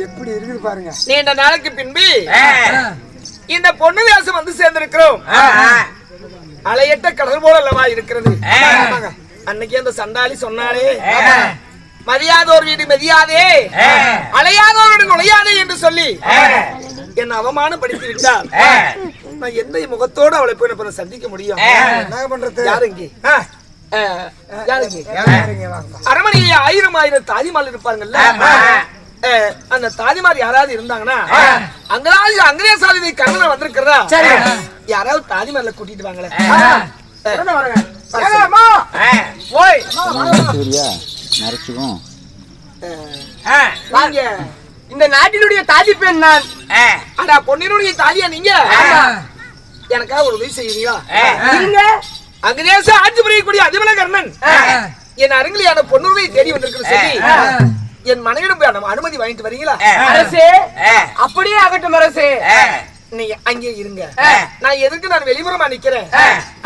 எப்படி இருக்குது பாருங்க. நீண்ட நாளைக்கு பின்பு இந்த பொண்ணு வேஷம் வந்து சேர்ந்திருக்கிறோம். அலையட்ட கடல் போல அல்லவா இருக்கிறது. அன்னைக்கு அந்த சண்டாளி சொன்னாலே மரியாதோர் வீடு மரியாதே, அலையாதோர் நுழையாதே என்று சொல்லி என்ன அவமானப்படுத்தி விட்டால் நான் எந்த முகத்தோடு அவளை போய் சந்திக்க முடியும்? என்ன பண்றது? யாருங்க அரமனையிலே 1000 தாதிமார் இருப்பாங்கல்ல, அந்த தாதிமார் யாராவது இருந்தாங்கன்னா அங்கேசாதி கண்ணனை வந்திருக்கிறதா யாராவது தாதிமார்ல கூட்டிட்டு வாங்களேன். இந்த நாட்டினுடைய தாதி பெண் நான். அடா பொன்னினுடைய தாதியா நீங்க? எனக்காக ஒரு உதவி செய்வீங்களா? அங்கேச ஆட்சி புரியக்கூடிய அதிபலகர்ணன் என் அருங்கிலியான பொன்னுரிமையை தேடி வந்திருக்கிற சொல்லி என் மனைவிடம் அனுமதி வாங்கிட்டு வரீங்களா? அரசே, அப்படியே ஆகட்டும் அரசே. நீங்க அங்கே இருங்க. நான் எதுக்கு நான் வெளிப்புறமா நிக்கிறேன்?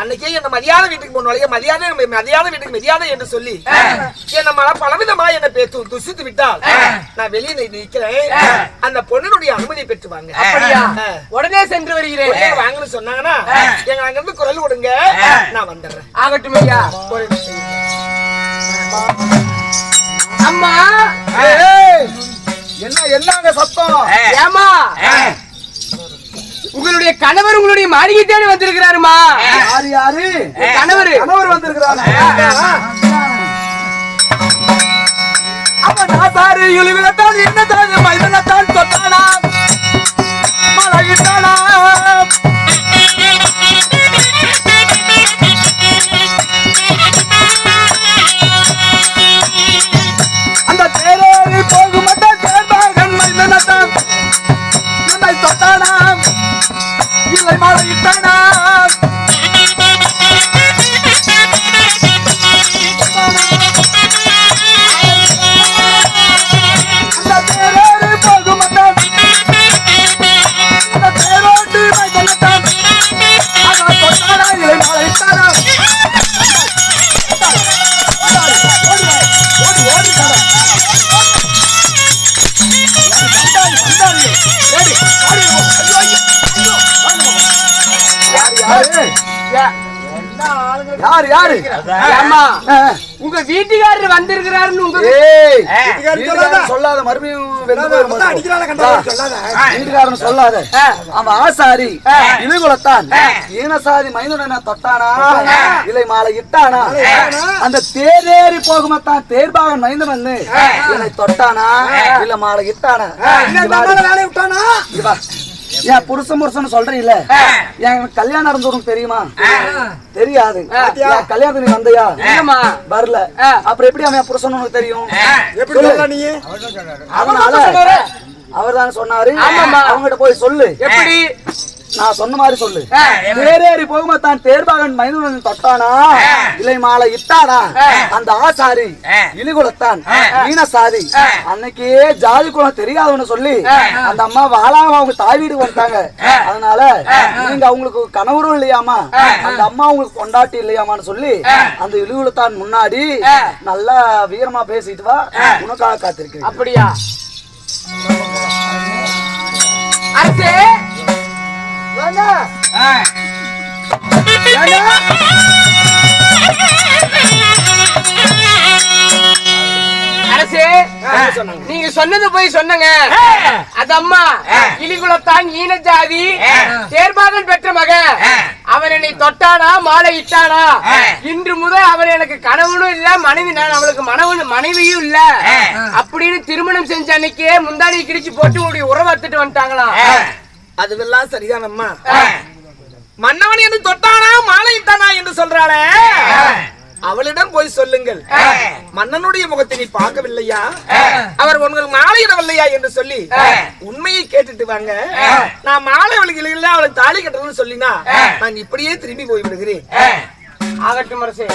அன்னைக்கே என்ன மரியாதை வீட்டுக்கு போனாலே மரியாதை வீட்டுக்கு மரியாதை என்று சொல்லி என்ன பலவிதமா என்ன துசித்து விட்டால் நான் வெளியே நிக்கிறேன். அந்த பொண்ணுடைய அனுமதி பெற்று வாங்க. அப்படியா? உடனே சென்று வருகிறேன். வாங்கன்னு சொன்னாங்கன்னா எங்க அங்க இருந்து குரல் விடுங்க, நான் வந்துடுறேன். ஆகட்டும் ஐயா. அம்மா, என்னங்க சத்தம்? ஏமா, உங்களுடைய கணவர் உங்களுடைய மாளிகை தேடி வந்திருக்கிறாருமா? யாரு? கணவர் வந்திருக்கிறாரு. அப்ப நான் சாரு இழுவிலத்தான் என்னதான் மைதனத்தான் தொட்டானா மலையிட்டானா அந்த தேரோடு போகும் மட்டும் தேர்பாகன் மைதனத்தான் என்னை தொட்டானா இல்லை மலையிட்டானா யாரு? உங்க வீட்டுக்காரர் வந்திருக்கிறாருன்னு உங்க சொல்லாத. மறுபடியும் வீட்டுக்காரன் சொல்லாத. அவன் ஆசாரி இழுகுலத்தான் ஈனசாதி மைந்தன தொட்டானா இலை மாலை இட்டானா அந்த தேரேறி போகுமத்தான் தேர்பாகன் மைந்தன் இலை தொட்டானா இல்ல மாலை இட்டானா வேலை விட்டானா? என் புருஷன் சொல்றீங்கள, என் கல்யாணம் நடந்தவனுக்கு தெரியுமா? தெரியாது. கல்யாணத்துக்கு நீ வந்தையா? வரல. அப்புறம் எப்படி அவன் புருஷன் உனக்கு தெரியும்? அதனால அவர் தானே சொன்னாரு, அவங்ககிட்ட போய் சொல்லு. எப்படி? நான் சொன்ன மாதிரி சொல்லு. தேரேறி போகுமா தான் தேர்பாகன் மைந்தன் தொட்டானா இலை மாலை இட்டானா அந்த ஆசாரி இலிகுலத்தான் ஈனசாதி அன்னைக்கே ஜாதி குலம் தெரியாதவன்னு சொல்லி அந்த அம்மா வாழாம அவங்க தாய் வீட்டுக்கு வந்துட்டாங்க. அதனால நீங்க அவங்களுக்கு கணவரும் இல்லையாமா, அந்த அம்மா உங்களுக்கு கொண்டாட்டி இல்லையாமான்னு சொல்லி அந்த இலிகுலத்தான் முன்னாடி நல்லா வீரமா பேசிட்டு வா, உனக்காக காத்திருக்கு. அப்படியா? அரசே, அரசே, நீங்க சொன்னது போய் சொன்னங்க. அது அம்மா இலிகுலத்தான் ஈன ஜாதி தேர்பாகன் பெற்ற மகன். அவன் என்னை தொட்டானா மாலை இட்டானா இன்று முதல் அவன் எனக்கு கணவனும் இல்ல மனைவி, நான் அவளுக்கு மனைவியும் இல்ல அப்படின்னு திருமணம் செஞ்ச அன்னைக்கே முந்தாடி கிழிச்சு போட்டு உங்களுடைய உறவு எடுத்துட்டு வந்துட்டாங்களாம். அதுவெல்லாம் சரிதான் அம்மா. மன்னவன் என்று தொட்டானா மாலை இட்டானா என்று சொல்றாளே, அவளிடம் போய் சொல்லுங்கள், மன்னனுடைய முகத்தை நீ பார்க்கவில்லையா, அவர் உங்களுக்கு மாலையிடவில்லையா என்று சொல்லி உண்மையை கேட்டுட்டு வாங்க. நான் மாலை அவளுக்கு இல்லை அவளுக்கு தாலி கட்டணும்னு சொல்லினா நான் இப்படியே திரும்பி போய் விடுகிறேன். ஆகட்டும் அரசே.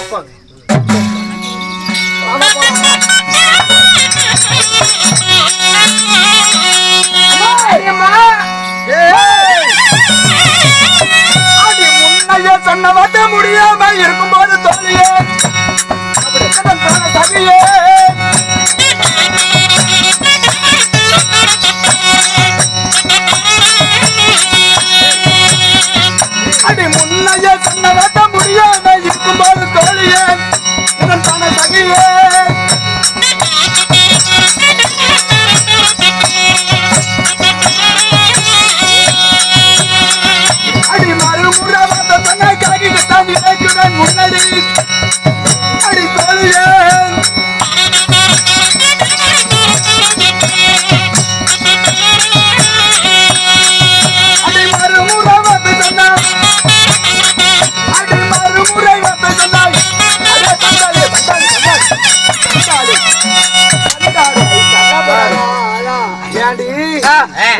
சொன்ன வாட்ட முடியாம இருக்கும்போது தோழியே சகியே முன்னையே அடி மறுமுறை வந்த தன்னைக்காகி தான் நினைக்கிறேன் முன்னடி அடி தோழியே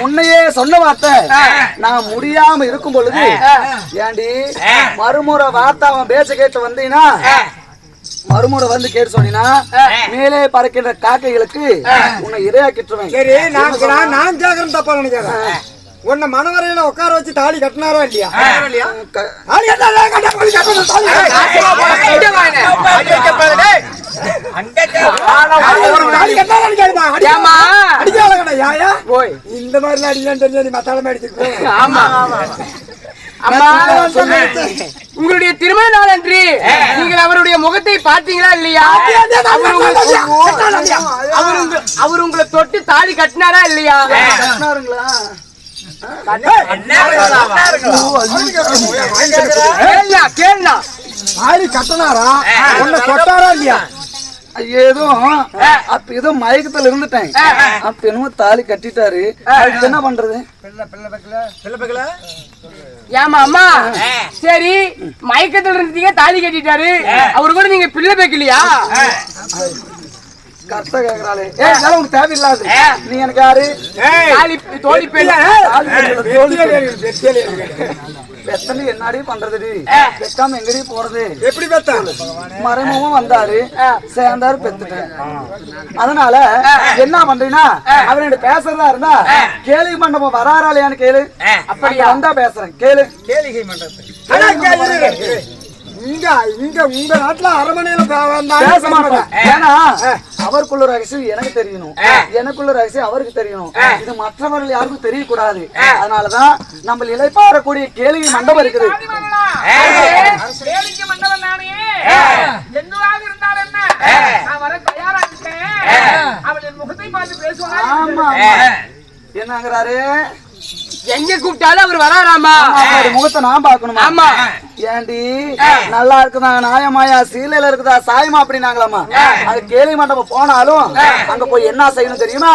உன்னையே சொன்ன வார்த்தை நான் முடியாம இருக்கும் பொழுது ஏண்டி மறுமுறை வார்த்தை அவன் பேச்ச கேட்டு வந்தீங்கன்னா மறுமுறை வந்து கேட்டு சொன்னீங்கன்னா மேலே பறக்கின்ற காக்கைகளுக்கு உன்னை இரையாக்கிட்டுருவேன். சரி நான் கேக்குறேன் தப்பா நினைக்கிறேன். உன்னை மனவரையில உட்கார வச்சு தாலி கட்டினாரோ இல்லையா? தாலி இந்த மாதிரி அடிக்கலாம் தெரிஞ்சு மத்தாளமா அடிச்சிருக்கு. உங்களுடைய திருமண நாள் அன்று நீங்கள் அவருடைய முகத்தை பார்த்தீங்களா இல்லையா? அவர் உங்களை தொட்டு தாலி கட்டினாரா இல்லையா? கட்டினாருங்களா? தாலி கட்டினாரா? உன்னை தொட்டாரா இல்லையா? ஏதோ அப்ப ஏதோ மயக்கத்துல இருந்துட்டேன். அப்ப என்னமோ தாலி கட்டிட்டாரு. அதுக்கு என்ன பண்றது? ஏமா அம்மா சரி மயக்கத்துல இருந்தீங்க தாலி கட்டிட்டாரு. அவரு கூட நீங்க பிள்ளை வைக்கலையா? கரெக்டா கேக்குறாளே. உனக்கு தேவையில்லாது. நீ எனக்கு யாரு? தோழி பெத்தனு என்னடி பண்றது? பெத்தாம எங்கடி போறது? எப்படி பெத்தா? மறைமுகம் வந்தாரு, சேர்ந்தாரு, பெத்துட்டேன். அதனால என்ன பண்றீங்கன்னா அவர்கிட்ட பேசுறதா இருந்தா கேளிகை மண்டபம் வராராலையான்னு கேளு. அப்படி வந்தா பேசுறேன் கேளு. கேளிகை மண்டபம் இங்க உங்க நாட்டுல அரமனையில பேச மாட்டேன். ஏன்னா அவருக்குள்ள ரகசியம் எனக்கு தெரியணும், எனக்குள்ள ரகசியம் அவருக்கு தெரியணும். இது மற்றவர்கள் யாருக்கும் தெரியக்கூடாது. அதனாலதான் நம்ம இலைப்பாறக்கூடிய கேளிகை மண்டபம் இருக்குது. ஆமா என்னங்கிறாரு? எங்க கூப்பிட்டாலும் அவர் வராராமா? முகத்தை நான் பாக்கணுமா? ஆமா. ஏண்டி நல்லா இருக்குதா, நாயமாயா சீலையில இருக்குதா, சாயமா அப்படின்னாங்களாமா. அது கேளிகை மண்டபம் போனாலும் அங்க போய் என்ன செய்யணும் தெரியுமா?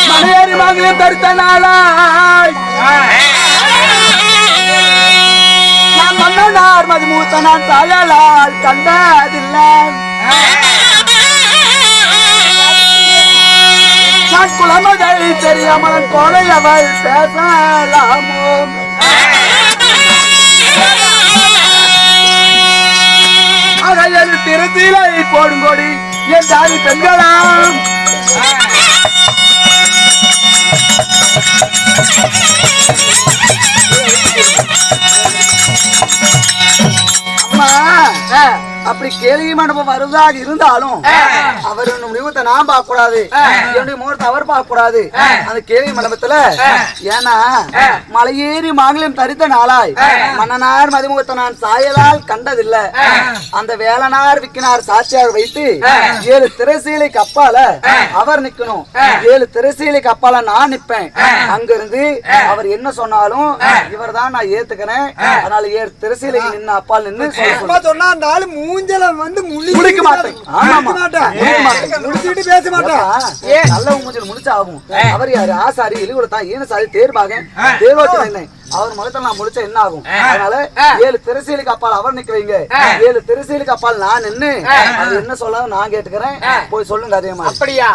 மலையேறி மகளிர் தடுத்த நாளாய் நான் மன்னனார் மதிமூத்த நான் தாயாளால் கண்டதில்லை. நான் குலமதை தெரியாமல் கொலை அவள் பேசலாமோ? அதையல் திருத்திலை போடுங்கொடி என் தாய் பெண்களாம். அம்மா அப்படி கேளிகை மண்டபம் வருவதாக இருந்தாலும் அவர் முகத்தை நான் பார்க்க கூடாது, என்னுடைய முகத்தை அவர் பார்க்க கூடாது அந்த கேளிகை மண்டபத்துல. ஏன்னா மலையேறி மாநிலம் தரித்த நாளாய் மன்னனார் மதிமுகத்தை நான் சாயலால் கண்டதில்லை. அந்த வேளனார் விக்கினார் சாட்சியாக வைத்து 7 திரைசீலை கப்பால அவர் நிக்கணும், 7 திரைசீலை கப்பால நான் நிப்பேன். அங்க இருந்து அவர் என்ன சொன்னாலும் இவர் தான் நான் ஏத்துக்கிறேன். அதனால 7 திரைசீலைக்கு நின்று அப்பால் நின்று சொன்னா அந்த ஆளு மூஞ்சல வந்து முழிக்க மாட்டேன். முடிச்சுட்டு பேச மாட்டேன். நல்ல மூஞ்சல் முடிச்சு ஆகும். அவர் யாரு? ஆசாரி, இலிகுலத்தான், ஈனசாரி, தேர்பாக, தேரோட்டி. அவர் முகத்தில் நான் முடிச்சா என்ன ஆகும்? அதனால 7 திரைசீலுக்கு அப்பால் அவர் நிக்க வைங்க, 7 திரைசீலுக்கு அப்பால் நான் நின்னு அது என்ன சொல்ல நான் கேட்டுக்கிறேன். போய் சொல்லுங்க அதே மாதிரி. அப்படியா?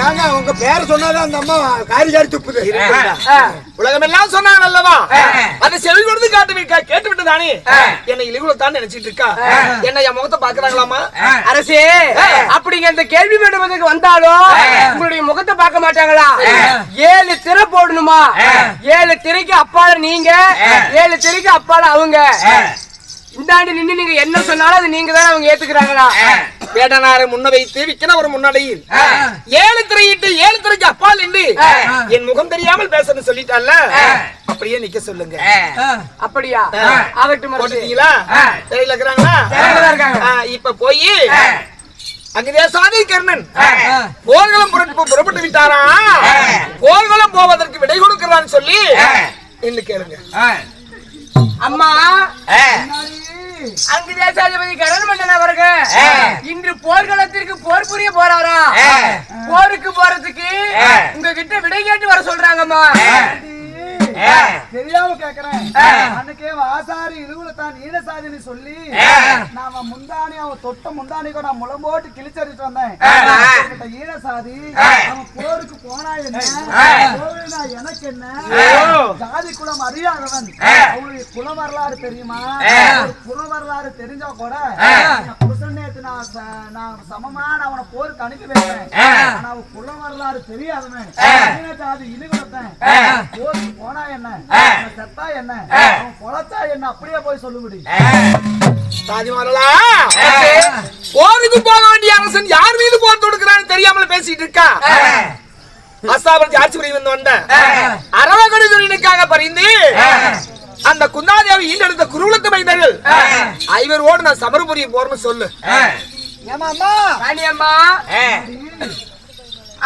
ஏங்க உங்க பேர் சொன்னாதான் அந்த அம்மா காரிகாரி துப்புது. உலகம் எல்லாம் சொன்னாங்க அல்லவா? அதை செவி கொடுத்து கேட்டு விட்டு தானே என்னை இழிவுலத்தான் நினைச்சிட்டு இருக்கா. என்ன என் முகத்தை பாக்குறாங்களாமா? அரசே அப்படிங்க இந்த கேள்வி மண்டபத்துக்கு வந்தாலும் உங்களுடைய முகத்தை பார்க்க மாட்டாங்களா? 7 திரை போடணுமா? 7 திரைக்கு அப்பால நீங்க, 7 திரைக்கு அப்பால அவங்க. இந்தாண்டு நின்னு நீங்க என்ன சொன்னாலும் அது நீங்க தான் அவங்க ஏத்துக்கிறாங்களா? வேடனாரை முன்ன வைத்து விக்கினவர் முன்னாடியில் 7 திரையிட்டு 7 திரைக்கு அப்பால் நின்று என் முகம் தெரியாமல் பேசணும்னு சொல்லிட்டால, அப்படியே நிக்க சொல்லுங்க. அப்படியா? ஆகட்டும். போட்டுட்டீங்களா? திரையில இருக்கிறாங்களா? இப்ப போய் அங்கே சாதி கர்ணன் போர்களும் புறப்பட்டு விட்டாரா, போர்களும் போவதற்கு விடை கொடுக்கிறான்னு சொல்லி இன்னும் கேளுங்க. அம்மா, அங்கு தேசாதிபதி கரண் மன்னன் அவர்கள் இன்று போர்க்களத்திற்கு போர் புரிய போறாரா? போருக்கு போறதுக்கு உங்ககிட்ட விடை கேட்டு வர சொல்றாங்கம்மா. தெரியாம கேக்குறேன். அன்னைக்கே ஆசாரி இழுகுலத்தான் ஈனசாதின்னு சொல்லி நாம முந்தானி அவன் தொட்ட முந்தானிக்கு நான் முளம் போட்டு கிழிச்சடிட்டு வந்தேன். ஈனசாதி அவன் போருக்கு போனா என்ன, போனா எனக்கு என்ன, ஜாதி குலம் அறியாதவன். அவனுடைய குல வரலாறு தெரியுமா? குல வரலாறு தெரிஞ்சா கூட புருஷன் நேத்து நான் சமமான அவனை போருக்கு அனுப்பி வைப்பேன். ஆனா அவன் குல வரலாறு தெரியாதவன். ஈனசாதி இழுகுலத்தான் போருக்கு போனா என்ன, செத்தா என்ன, அவன் பொழச்சா என்ன, அப்படியே போய் சொல்ல முடியும். போருக்கு போக வேண்டிய அரசன் யார் மீது போர் தொடுக்கிறான்னு தெரியாமல் பேசிட்டு இருக்கா. அசாபதி ஆட்சி புரிய வந்த அரவகடி துணிக்காக பறிந்து அந்த குந்தாதேவி ஈண்டெடுத்த குருகுலத்து மைந்தர்கள் ஐவரோடு நான் சமரபுரிய போறேன்னு சொல்லு.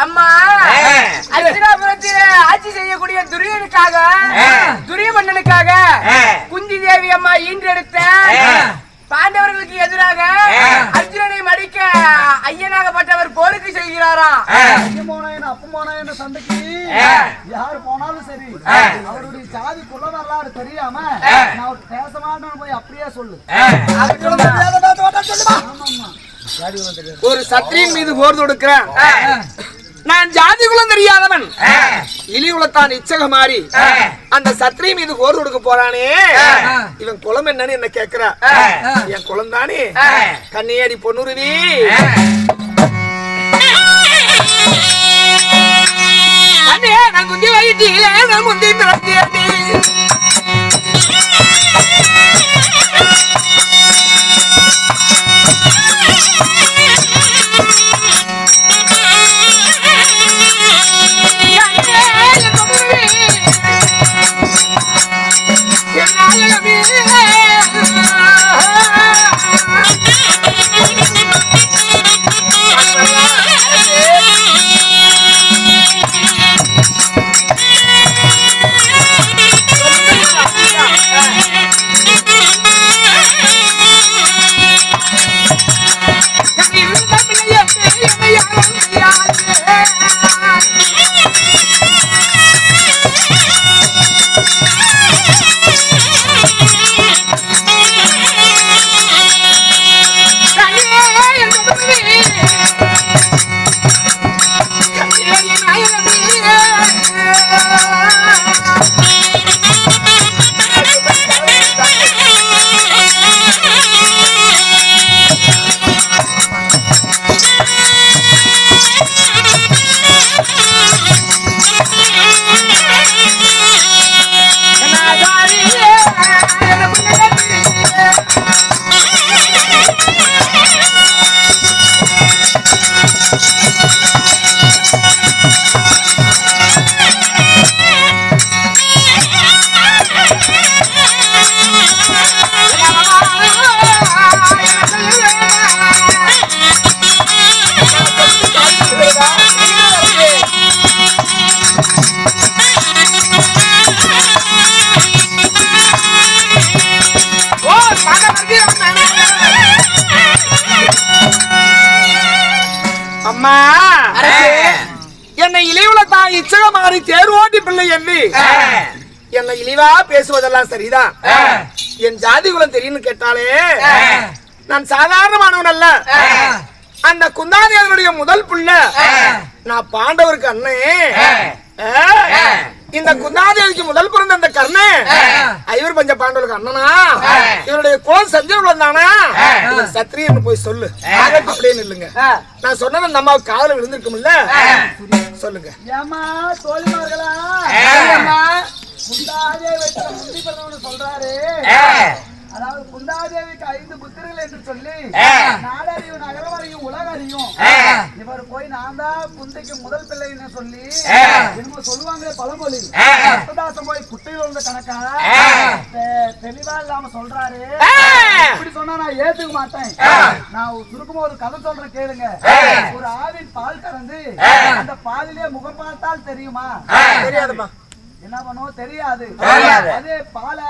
அம்மா, அர்ச்சனாபுரத்தில் ஆட்சி செய்யக்கூடிய துரியனுக்காக, துரிய மன்னனுக்காக குந்தி தேவி அம்மா ஈன்றெடுத்த பாண்டவர்களுக்கு எதிராக அர்ஜுனனை மடிக்க ஐயனாகப்பட்டவர் போருக்கு செல்கிறாராம். அப்ப சண்டைக்கு யாரு போனாலும் சரி, அவருடைய ஜாதி குல வரலாறு தெரியாம நான் பேச மாட்டேன்னு போய் அப்படியே சொல்லு. ஒரு சத்திரியின் மீது போர் தொடுக்கிறான். நான் ஜாதி குலம் தெரியாதவன், இலிகுலத்தான் இச்சக மாறி அந்த சத்திரி மீது போர் கொடுக்க போறானே, இவன் குலம் என்னன்னு என்ன கேக்குறா. என் குலம் தானே கண்ணியடி பொன்னுருவி. நான் குந்தி வயிற்றிலே நான் முந்தி பிறந்தேன். என்னை இழிவுல தான் இச்சக மாறி தேர்வோட்டி பிள்ளை என்று என்னை இழிவா பேசுவதெல்லாம் சரிதான். என் ஜாதி குலம் தெரியும்னு கேட்டாலே நான் சாதாரணமானவன் அல்ல. அந்த குந்தாதேவனுடைய முதல் புள்ள நான் பாண்டவருக்கு அண்ணே. இந்த குந்தாதேவிக்கு முதல் பிறந்த அந்த கர்ணன் ஐவர் பஞ்ச பாண்டவருக்கு அண்ணனா, இவருடைய குலம் சஞ்சய் குலம் தானா, சத்திரியன்னு போய் சொல்லு அப்படின்னு இல்லைங்க. நான் சொன்னதை நம்ம காதல விழுந்திருக்கும்ல, சொல்லுங்க. ஏமா தோழிமார்களா, குந்தாதேவி முந்தி பிறந்தவனு சொல்றாரு. அதாவது குந்தாதேவி குந்தாதேவிக்கு 5 புத்திரர்கள் என்று சொல்லி நாடறியும் நகரவரையும் உலகறியும் இவர் போய் நான் தான் குந்தைக்கு முதல் பிள்ளைன்னு சொல்லி இவங்க சொல்லுவாங்களே பழமொழி ரத்ததாசம் போய் குட்டையில் உள்ள கணக்கா தெளிவா இல்லாம சொல்றாரு. இப்படி சொன்னா நான் ஏத்துக்க மாட்டேன். நான் சுருக்கமா ஒரு கதை சொல்றேன் கேளுங்க. ஒரு ஆவின் பால் கறந்து அந்த பாலிலே முகம் பார்த்தால் தெரியுமா? தெரியாதுமா. என்ன பண்ணுவோம் தெரியாது. அதே பாலை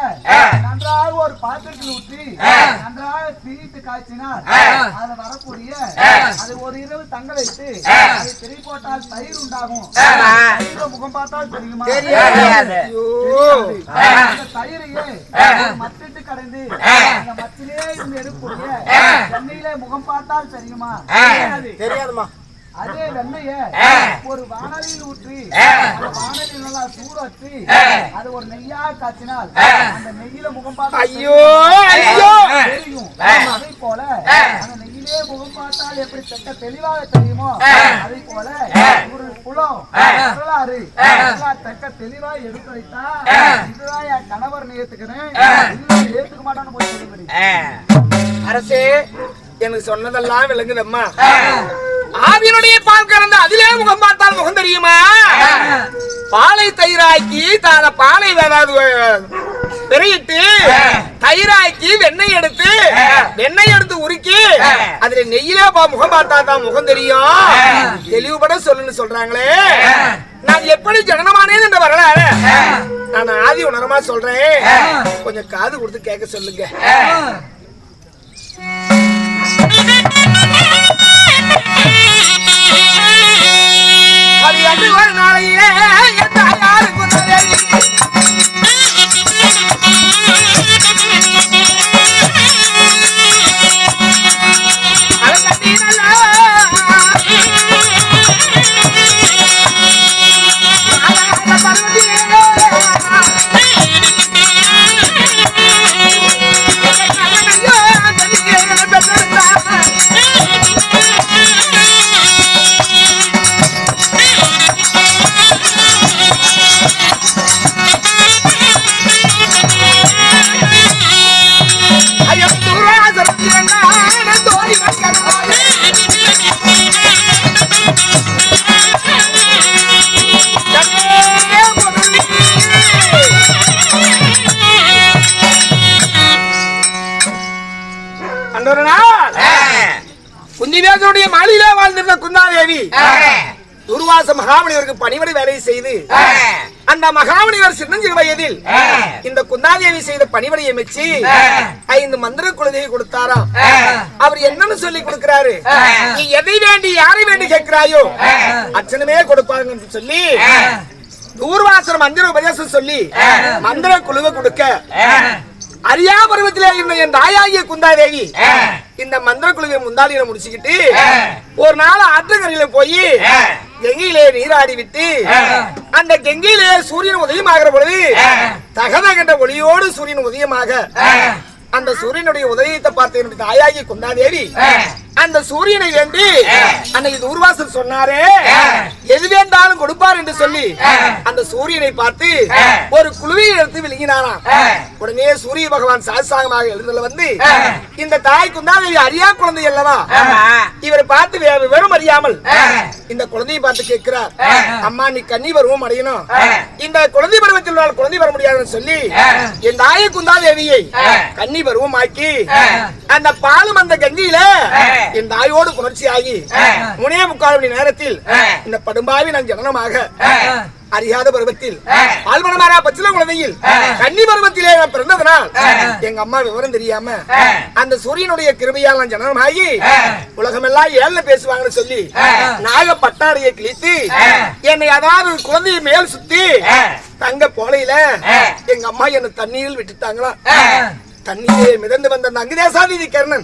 நன்றாக ஒரு பாத்திரத்தில் ஊற்றி நன்றாக தீட்டு காய்ச்சினால் அதுல வரக்கூடிய அது ஒரு இரவு தங்க வைத்து அதை திரி போட்டால் தயிர் உண்டாகும். முகம் பார்த்தால் தெரியுமா? தயிரையே மத்திட்டு கடைந்து அந்த மத்திலே இருந்து எடுக்கக்கூடிய எண்ணெயிலே முகம் பார்த்தால் தெரியுமா? தெரியாதுமா. அதே வெண்ணைய ஒரு வானலில் ஊற்றி அந்த வானலில் நல்லா சூட வச்சு அது ஒரு நெய்யா காய்ச்சினால் அந்த நெய்யில முகம் பார்த்தா தெரியும். அதே போல அந்த நெய்யிலே முகம் பார்த்தால் எப்படி தெக்க தெளிவாக தெரியுமோ அதே போல ஒரு குளம் வரலாறு தெக்க தெளிவா எடுத்து வைத்தா இதுதான் என் கணவர் ஏத்துக்கிறேன் ஏத்துக்க மாட்டான்னு போய் சொல்லி அரசே எனக்கு சொன்னதெல்லாம் விளங்குதம்மா. ஆவியனுடைய பால் கறந்து அதிலே முகம் பார்த்தால் முகம் தெரியுமா? பாலை தயிராக்கி தான பாலை பெருகிட்டு தயிராக்கி வெண்ணெய் எடுத்து உருக்கி அதுல நெய்யிலே முகம் பார்த்தா தான் முகம் தெரியும். தெளிவுபட சொல்லுன்னு சொல்றாங்களே. நான் எப்படி ஜனனமானேன் என்ற வரலாறு நான் ஆதி உணரமா சொல்றேன். கொஞ்சம் காது கொடுத்து கேட்க சொல்லுங்க. அது அன்று ஒரு நாளையிலே என் தாயாருக்கு குந்திவேசனுடைய மாளிகையிலே வாழ்ந்திருந்த குந்தாதேவி துர்வாச மகாமுனிவருக்கு பணிவிடை வேலையை செய்து அந்த மகாமுனிவர் சின்னஞ்சிறு வயதில் இந்த குந்தாதேவி செய்த பணிவிடையை மெச்சி 5 மந்திர குழந்தையை கொடுத்தாராம். அவர் என்னன்னு சொல்லி கொடுக்கிறாரு? நீ எதை வேண்டி யாரை வேண்டி கேட்கிறாயோ அச்சனமே கொடுப்பாங்க சொல்லி தூர்வாசர் மந்திர உபதேசம் சொல்லி மந்திர குழுவை கொடுக்க அரியா பருவத்திலே இருந்த என் தாயாகிய குந்தாதேவி இந்த மந்திர குழுவை முந்தாளியில முடிச்சுக்கிட்டு ஒரு நாள் ஆற்றங்கரையில போய் கங்கையிலே நீராடி விட்டு அந்த கங்கையிலே சூரியன் உதயமாகிற பொழுது தகதகன்ற ஒளியோடு சூரியன் உதயமாக அந்த சூரியனுடைய உதயத்தை பார்த்து என்னுடைய தாயாகி குந்தாதேவி அந்த சூரியனை வேண்டி அன்னைக்கு தூர்வாசர் சொன்னாரே எது வேண்டாலும் கொடுப்பார் என்று சொல்லி அந்த சூரியனை பார்த்து ஒரு குழுவை எடுத்து விழுங்கினாராம். உடனே சூரிய பகவான் சாஸ்தாகமாக எழுந்தல வந்து இந்த தாய் குந்தாதேவி அறியா குழந்தை அல்லவா இவரை பார்த்து விவரம் அறியாமல் இந்த குழந்தையை பார்த்து கேட்கிறார். அம்மா நீ கன்னி பருவம் அடையணும், இந்த குழந்தை பருவத்தில் குழந்தை வர முடியாதுன்னு சொல்லி என் தாயை குந்தாதேவியை கன்னி பருவம் ஆக்கி அந்த பாலும் அந்த கங்கையில என் தாயோடு புணர்ச்சி ஆகி 3:45 மணி நேரத்தில் இந்த படும்பாவி நான் ஜனனமாக அறியாத பருவத்தில் பால்மணமாரா பச்சில குழந்தையில் கன்னி பருவத்திலே நான் பிறந்ததனால் எங்க அம்மா விவரம் தெரியாம அந்த சூரியனுடைய கிருபையால் நான் ஜனனமாகி உலகமெல்லாம் ஏழு பேசுவாங்கன்னு சொல்லி நாக பட்டாடையை கிழித்து என்னை அதாவது குழந்தையை மேல் சுத்தி தங்க போலையில எங்க அம்மா என்ன தண்ணீரில் விட்டுட்டாங்களா. தண்ணீரே மிதந்து வந்த அங்கதேசாதி கர்ணன்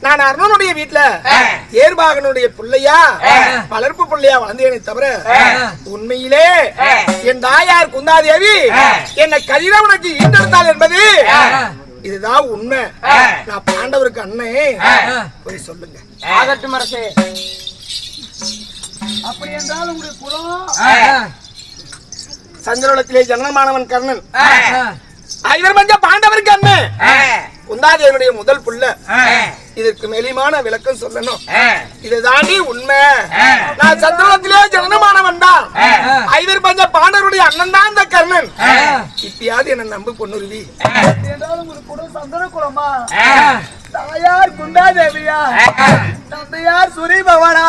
நான் அருணனுடைய வீட்டுல தேர்பாகனுடைய பிள்ளையா வளர்ப்பு பிள்ளையா வளர்ந்தேனே தவிர உண்மையிலே என் தாயார் குந்தாதேவி என்னை கதிரவனுக்கு ஈண்டெடுத்தாள் என்பது இதுதான் உண்மை. நான் பாண்டவருக்கு அண்ணே போய் சொல்லுங்க. ஆகட்டும் அரசே. அப்படி என்றால் உங்களுடைய குலம் சந்திரலத்திலே ஜனனமானவன் கர்ணன். இவர் மஞ்ச பாண்டவருக்கு அண்ணன் குந்தாதேவனுடைய முதல் புள்ள. இதற்கு மெலிமான விளக்கம் சொல்லணும். இது தாண்டி உண்மை. நான் சத்திரத்திலே ஜனனமானவன் தான். ஐவர் பஞ்ச பாண்டவருடைய அண்ணன் தான் இந்த கர்ணன். இப்பயாவது என்ன நம்பு பொண்ணுருவி. சந்தன குலமா தாயார் குந்தாதேவியா தந்தையார் சுரி பவனா.